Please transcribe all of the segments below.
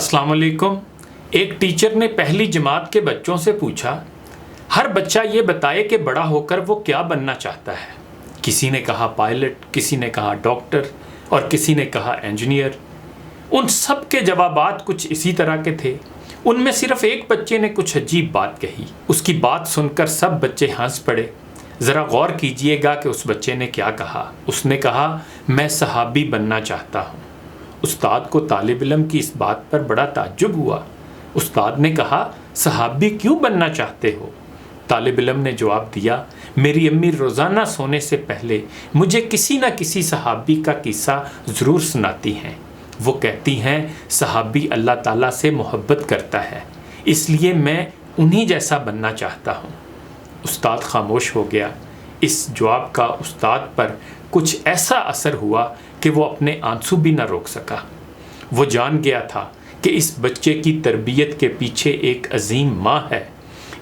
السلام علیکم۔ ایک ٹیچر نے پہلی جماعت کے بچوں سے پوچھا، ہر بچہ یہ بتائے کہ بڑا ہو کر وہ کیا بننا چاہتا ہے۔ کسی نے کہا پائلٹ، کسی نے کہا ڈاکٹر اور کسی نے کہا انجینئر۔ ان سب کے جوابات کچھ اسی طرح کے تھے۔ ان میں صرف ایک بچے نے کچھ عجیب بات کہی۔ اس کی بات سن کر سب بچے ہنس پڑے۔ ذرا غور کیجئے گا کہ اس بچے نے کیا کہا۔ اس نے کہا، میں صحابی بننا چاہتا ہوں۔ استاد کو طالب علم کی اس بات پر بڑا تعجب ہوا۔ استاد نے کہا، صحابی کیوں بننا چاہتے ہو؟ طالب علم نے جواب دیا، میری امی روزانہ سونے سے پہلے مجھے کسی نہ کسی صحابی کا قصہ ضرور سناتی ہیں۔ وہ کہتی ہیں صحابی اللہ تعالیٰ سے محبت کرتا ہے، اس لیے میں انہی جیسا بننا چاہتا ہوں۔ استاد خاموش ہو گیا۔ اس جواب کا استاد پر کچھ ایسا اثر ہوا کہ وہ اپنے آنسو بھی نہ روک سکا۔ وہ جان گیا تھا کہ اس بچے کی تربیت کے پیچھے ایک عظیم ماں ہے،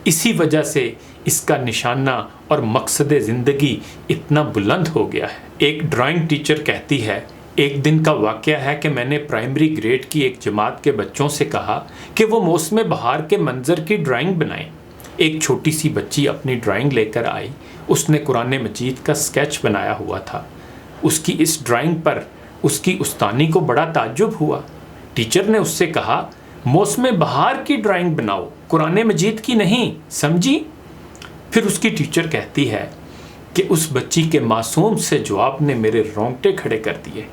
اسی وجہ سے اس کا نشانہ اور مقصد زندگی اتنا بلند ہو گیا ہے۔ ایک ڈرائنگ ٹیچر کہتی ہے، ایک دن کا واقعہ ہے کہ میں نے پرائمری گریڈ کی ایک جماعت کے بچوں سے کہا کہ وہ موسم بہار کے منظر کی ڈرائنگ بنائیں۔ ایک چھوٹی سی بچی اپنی ڈرائنگ لے کر آئی۔ اس نے قرآن مجید کا اسکیچ بنایا ہوا تھا۔ اس کی اس ڈرائنگ پر اس کی استانی کو بڑا تعجب ہوا۔ ٹیچر نے اس سے کہا، موسم بہار کی ڈرائنگ بناؤ، قرآن مجید کی نہیں، سمجھی؟ پھر اس کی ٹیچر کہتی ہے کہ اس بچی کے معصوم سے جواب نے میرے رونگٹے کھڑے کر دیے۔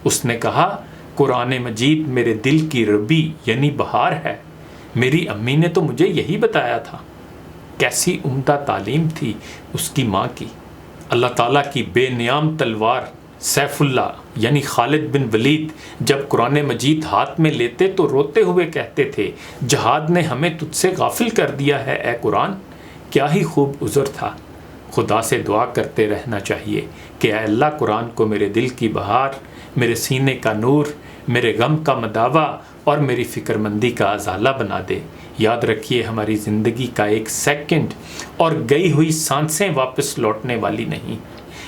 اس نے کہا، قرآن مجید میرے دل کی ربی یعنی بہار ہے، میری امی نے تو مجھے یہی بتایا تھا۔ کیسی عمدہ تعلیم تھی اس کی ماں کی۔ اللہ تعالیٰ کی بے نیام تلوار سیف اللہ یعنی خالد بن ولید جب قرآن مجید ہاتھ میں لیتے تو روتے ہوئے کہتے تھے، جہاد نے ہمیں تجھ سے غافل کر دیا ہے اے قرآن۔ کیا ہی خوب عذر تھا۔ خدا سے دعا کرتے رہنا چاہیے کہ اے اللہ، قرآن کو میرے دل کی بہار، میرے سینے کا نور، میرے غم کا مداوا اور میری فکر مندی کا ازالہ بنا دے۔ یاد رکھیے، ہماری زندگی کا ایک سیکنڈ اور گئی ہوئی سانسیں واپس لوٹنے والی نہیں،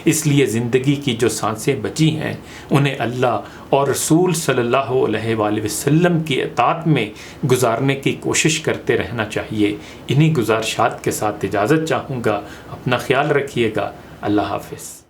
اس لیے زندگی کی جو سانسیں بچی ہیں انہیں اللہ اور رسول صلی اللہ علیہ وآلہ وسلم کی اطاعت میں گزارنے کی کوشش کرتے رہنا چاہیے۔ انہی گزارشات کے ساتھ اجازت چاہوں گا۔ اپنا خیال رکھیے گا۔ اللہ حافظ۔